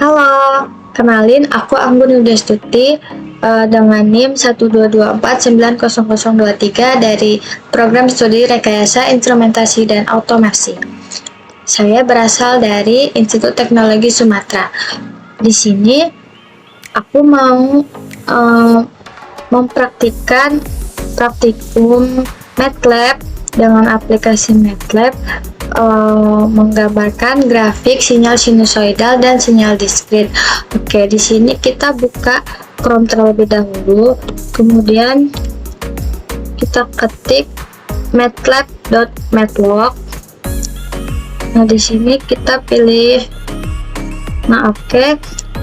Halo, kenalin aku Anggun Yudastuti dengan NIM 122490023 dari Program Studi Rekayasa Instrumentasi dan Otomasi. Saya berasal dari Institut Teknologi Sumatera. Di sini aku mau mempraktikkan praktikum MATLAB dengan aplikasi MATLAB, menggambarkan grafik sinyal sinusoidal dan sinyal diskrit. Oke, di sini kita buka Chrome terlebih dahulu, kemudian kita ketik matlab.matlock. Nah, di sini kita pilih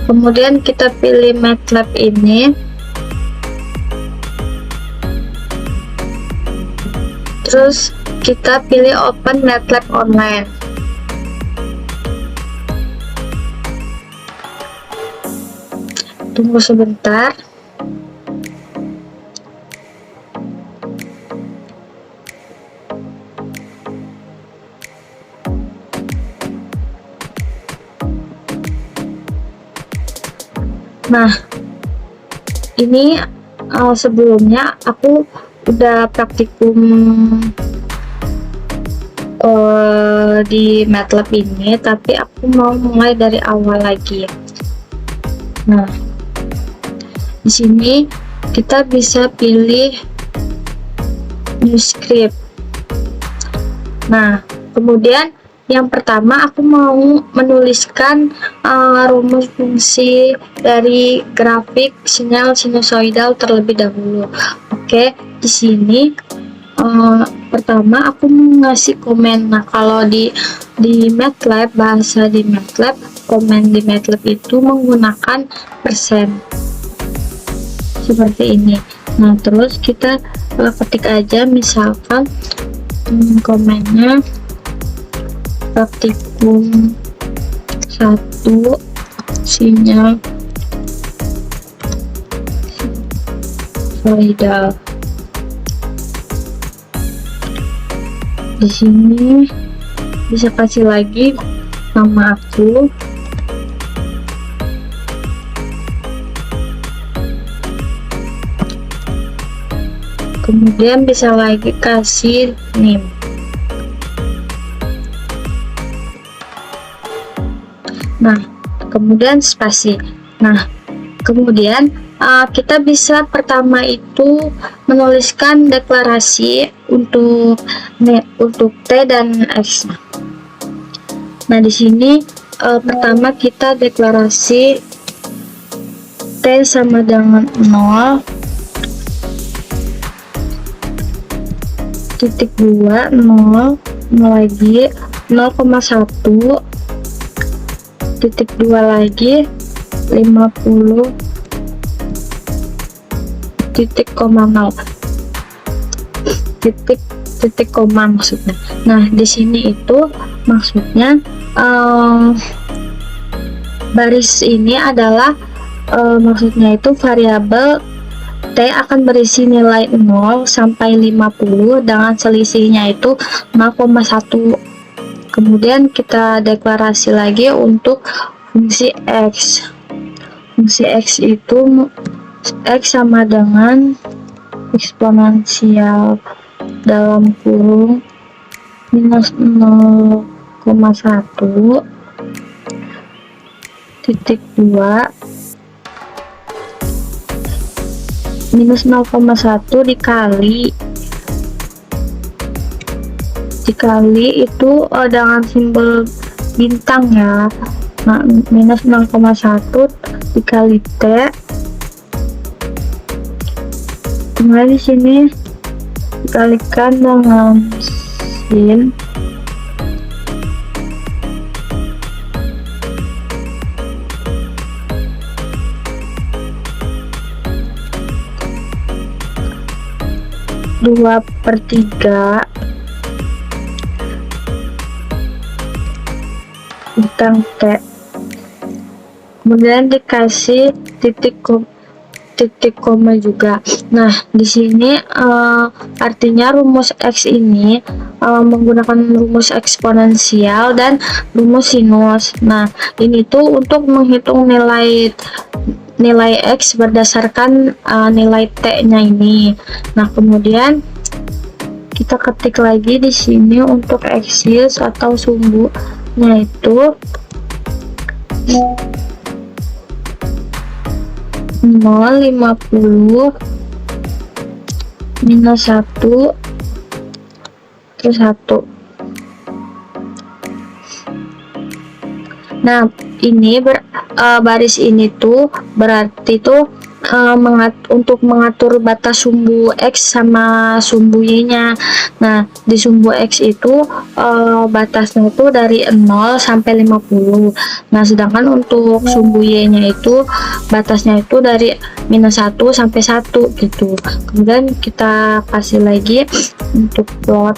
kemudian kita pilih MATLAB ini. Terus kita pilih Open MATLAB Online. Tunggu sebentar. Nah, ini sebelumnya aku udah praktikum di MATLAB ini, tapi aku mau mulai dari awal lagi. Nah, di sini kita bisa pilih new script. Nah, kemudian yang pertama aku mau menuliskan rumus fungsi dari grafik sinyal sinusoidal terlebih dahulu. Oke, di sini pertama aku ngasih komen. Nah, kalau di MATLAB, bahasa di MATLAB, komen di MATLAB itu menggunakan persen seperti ini. Nah, terus kita ketik aja, misalkan komennya praktikum 1 sinyal sinusoidal. Di sini bisa kasih lagi nama aku. Kemudian bisa lagi kasih NIM. Nah, kemudian spasi. Nah, kemudian kita bisa pertama itu menuliskan deklarasi untuk T dan X. Nah, di sini pertama kita deklarasi T sama dengan 0, titik 2, 0 lagi, 0,1, titik 2 lagi, 50, titik koma 0, titik koma maksudnya. Nah, di sini itu maksudnya baris ini adalah maksudnya itu variabel T akan berisi nilai 0 sampai 50 dengan selisihnya itu 0,1. Kemudian kita deklarasi lagi untuk fungsi X. Fungsi X itu X sama dengan eksponensial dalam kurung minus 0,1 titik 2 minus 0,1 dikali itu dengan simbol bintang ya. Nah, minus 0,1 dikali T, kemudian di sini dikalikan dengan sin. Dua per 3 bintang T, kemudian dikasih titik koma juga. Nah, di sini artinya rumus X ini menggunakan rumus eksponensial dan rumus sinus. Nah, ini tuh untuk menghitung nilai X berdasarkan nilai T-nya ini. Nah, kemudian kita ketik lagi di sini untuk eksis atau sumbunya itu 0,50 minus 1 terus 1. Nah, ini baris ini tuh berarti tuh untuk mengatur batas sumbu X sama sumbu Y-nya. Nah, di sumbu X itu batasnya itu dari 0 sampai 50. Nah, sedangkan untuk sumbu Y-nya itu batasnya itu dari minus 1 sampai 1 gitu. Kemudian kita kasih lagi untuk plot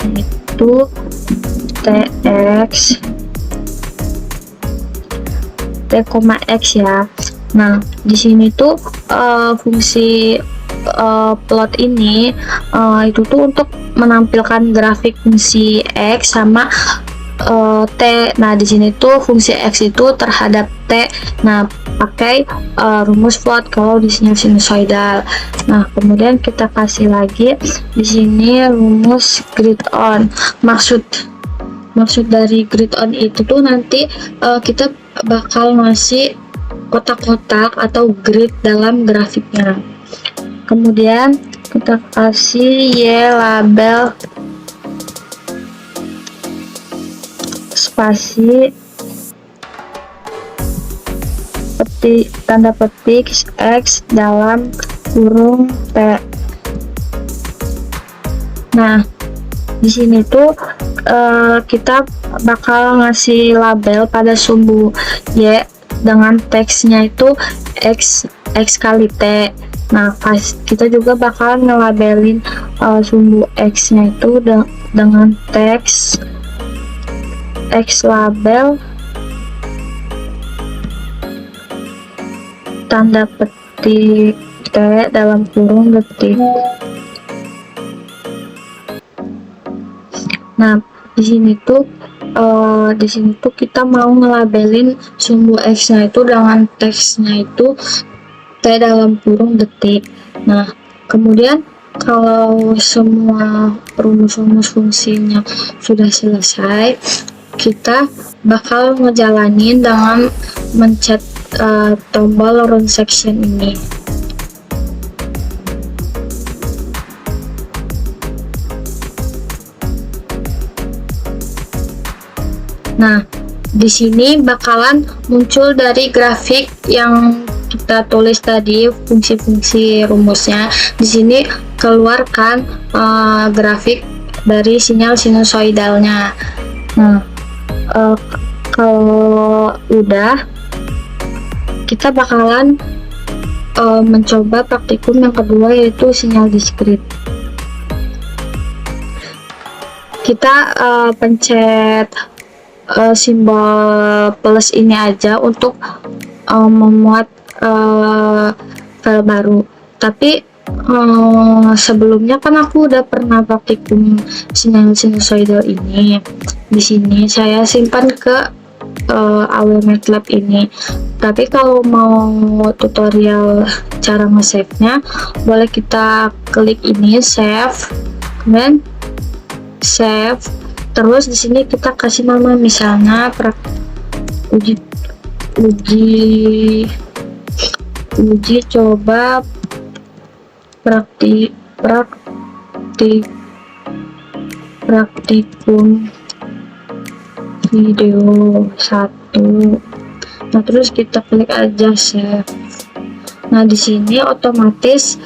itu Tx T,X ya. Nah, di sini tuh fungsi plot ini itu tuh untuk menampilkan grafik fungsi X sama T. Nah, di sini tuh fungsi X itu terhadap T. Nah, pakai rumus plot kalau di sini sinusoidal. Nah, kemudian kita kasih lagi di sini rumus grid on. Maksud dari grid on itu tuh nanti kita bakal ngasih kotak-kotak atau grid dalam grafiknya. Kemudian kita kasih Y label spasi tanda petik X dalam kurung T. Nah, di sini tuh kita bakal ngasih label pada sumbu Y dengan teksnya itu X kali T. Nah, kita juga bakal ngelabelin sumbu X nya itu dengan teks X label tanda petik T dalam kurung detik. Nah, di sini tuh kita mau ngelabelin sumbu X-nya itu dengan teksnya itu T dalam kurung detik. Nah, kemudian kalau semua rumus-rumus fungsinya sudah selesai, kita bakal ngejalanin dengan mencet tombol run section ini. Nah, di sini bakalan muncul dari grafik yang kita tulis tadi fungsi-fungsi rumusnya. Di sini keluarkan grafik dari sinyal sinusoidalnya. Nah, kalau udah, kita bakalan mencoba praktikum yang kedua, yaitu sinyal diskrit. Kita pencet simbol plus ini aja untuk memuat file baru. Tapi sebelumnya kan aku udah pernah praktikum sinyal sinusoidal ini. Di sini saya simpan ke AWMATLAB ini. Tapi kalau mau tutorial cara nge-save-nya, boleh kita klik ini save, kemudian save. Terus di sini kita kasih nama, misalnya uji coba praktikum video 1. Nah, terus kita klik aja save. Nah, di sini otomatis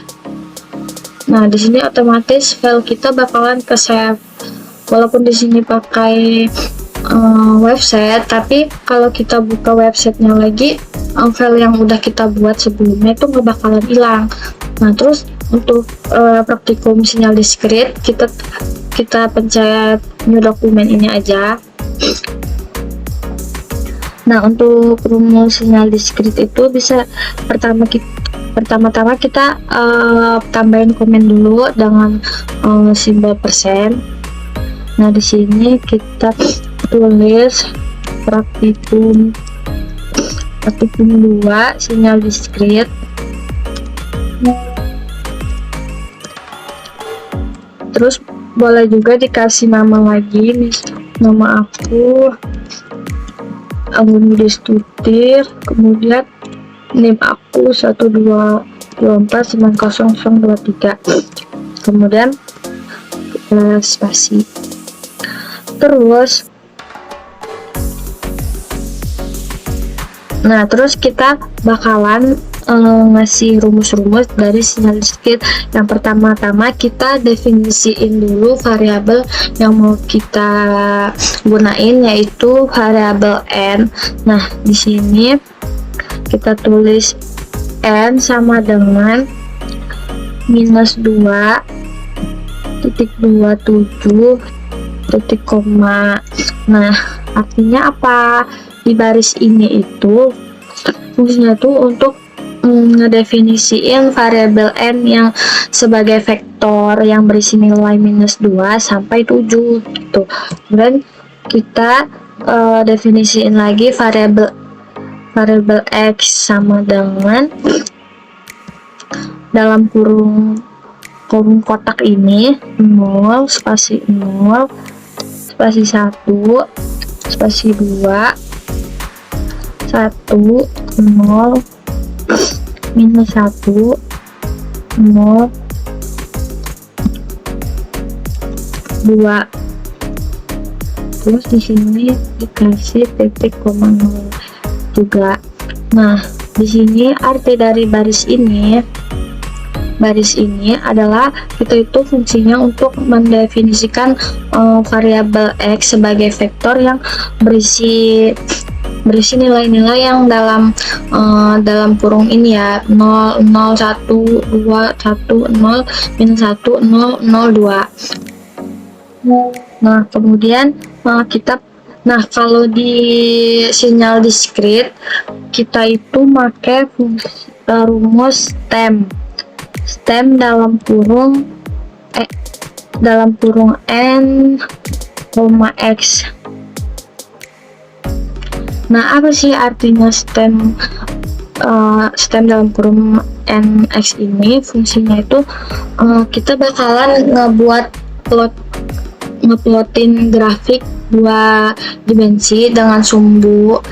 file kita bakalan ke save. Walaupun di sini pakai website, tapi kalau kita buka websitenya lagi, file yang udah kita buat sebelumnya itu nggak bakalan hilang. Nah, terus untuk praktikum sinyal diskrit, kita pencet new dokumen ini aja. Nah, untuk rumus sinyal diskrit itu bisa pertama pertama-tama kita tambahin komen dulu dengan simbol persen. Nah, di sini kita tulis praktikum 2 sinyal diskrit. Terus boleh juga dikasih nama lagi, nama aku Anggun Destutir, kemudian NIM aku 122490023, kemudian spasi. Terus kita bakalan ngasih rumus-rumus dari sinyal diskrit. Yang pertama-tama kita definisiin dulu variabel yang mau kita gunain, yaitu variabel n. Nah, di sini kita tulis n sama dengan -2.27 titik koma. Nah, artinya apa? Di baris ini itu fungsinya tuh untuk ngedefinisiin variabel n yang sebagai vektor yang berisi nilai -2 sampai 7 gitu. Dan kita definisiin lagi variabel x sama dengan dalam kurung kotak ini 0 spasi 0 spasi 1 spasi 2 1 0 minus 1 0 2. Terus di sini dikasih titik koma 0 juga. Nah, di sini arti dari baris ini adalah kita itu fungsinya untuk mendefinisikan variabel x sebagai vektor yang berisi nilai-nilai yang dalam kurung ini ya, 0 0 1 2 1 0 minus 1 0 0 2. Nah, kemudian kalau di sinyal diskrit kita itu pakai rumus stem dalam kurung n, x. Nah, apa sih artinya stem dalam kurung n, x ini? Fungsinya itu kita bakalan ngeplotin grafik 2 dimensi dengan sumbu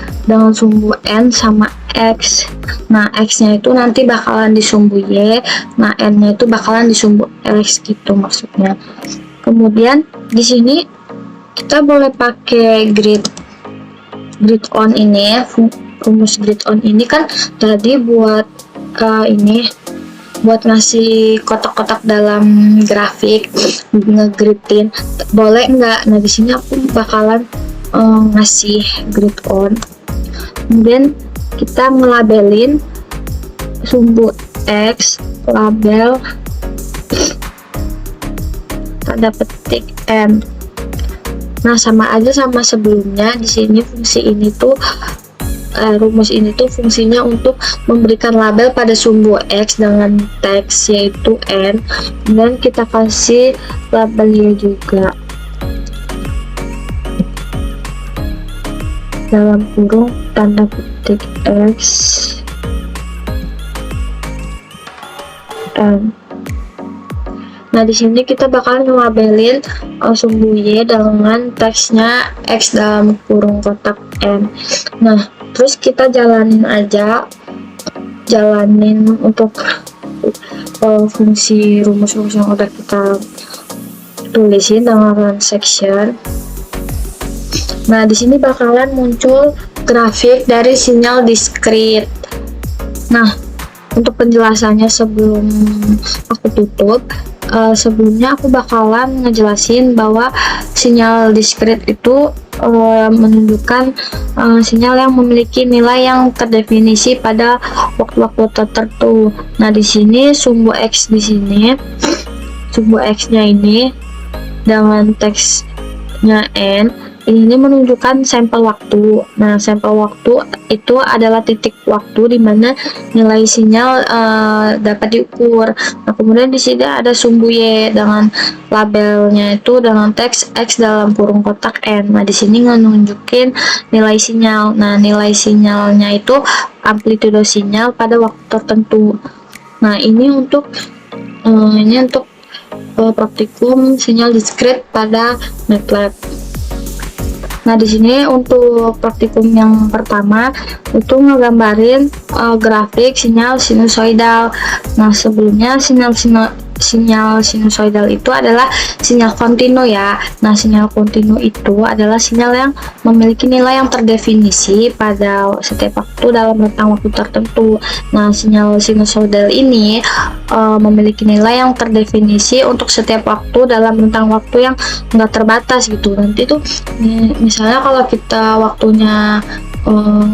n sama x. Nah, x nya itu nanti bakalan di sumbu y, nah n nya itu bakalan di sumbu x gitu maksudnya. Kemudian di sini kita boleh pakai grid on ini, rumus grid on ini kan tadi buat buat ngasih kotak-kotak dalam grafik, ngegridin, boleh nggak? Nah, di sini aku bakalan ngasih grid on. Kemudian kita ngelabelin sumbu x, label tanda petik n. Nah, sama aja sama sebelumnya. Di sini fungsi ini tuh rumus ini tuh fungsinya untuk memberikan label pada sumbu x dengan teks yaitu n, dan kita kasih labelnya juga dalam kurung tanda petik x n. Nah, di sini kita bakal ngelabelin sumbu y dengan teksnya x dalam kurung kotak n. Nah, terus kita jalanin untuk fungsi rumus-rumus yang udah kita tulisin dengan run section. Nah, di sini bakalan muncul grafik dari sinyal diskrit. Nah, untuk penjelasannya sebelum aku tutup, sebelumnya aku bakalan ngejelasin bahwa sinyal diskrit itu menunjukkan sinyal yang memiliki nilai yang terdefinisi pada waktu-waktu tertentu. Nah, di sini sumbu x-nya ini dengan teksnya n ini menunjukkan sampel waktu. Nah, sampel waktu itu adalah titik waktu di mana nilai sinyal dapat diukur. Nah, kemudian di sini ada sumbu Y dengan labelnya itu dengan teks X dalam kurung kotak N. Nah, di sini nunjukin nilai sinyal. Nah, nilai sinyalnya itu amplitudo sinyal pada waktu tertentu. Nah, ini untuk praktikum sinyal diskrit pada MATLAB. Nah, di sini untuk praktikum yang pertama itu ngegambarin grafik sinyal sinusoidal. Nah, sebelumnya sinyal sinusoidal itu adalah sinyal kontinu ya. Nah, sinyal kontinu itu adalah sinyal yang memiliki nilai yang terdefinisi pada setiap waktu dalam rentang waktu tertentu. Nah, sinyal sinusoidal ini memiliki nilai yang terdefinisi untuk setiap waktu dalam rentang waktu yang enggak terbatas gitu. Nanti tuh misalnya kalau kita waktunya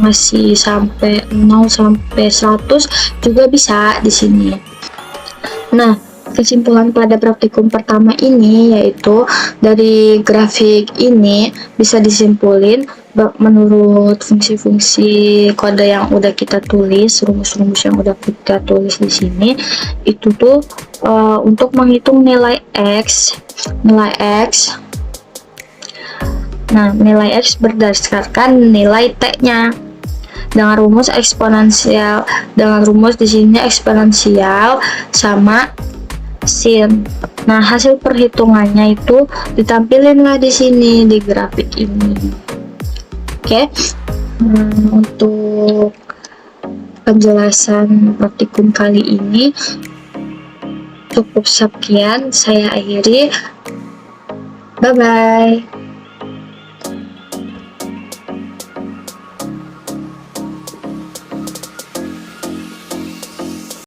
ngasih sampai 0 sampai 100 juga bisa di sini. Nah, kesimpulan pada praktikum pertama ini yaitu dari grafik ini bisa disimpulin menurut fungsi-fungsi kode yang udah kita tulis, rumus-rumus yang udah kita tulis di sini itu tuh untuk menghitung nilai X. Nah, nilai X berdasarkan nilai T-nya dengan rumus eksponensial. Dengan rumus di sini eksponensial sama sin. Nah, hasil perhitungannya itu ditampilin lah di sini di grafik ini. Oke. Untuk penjelasan praktikum kali ini cukup sekian, saya akhiri. Bye bye.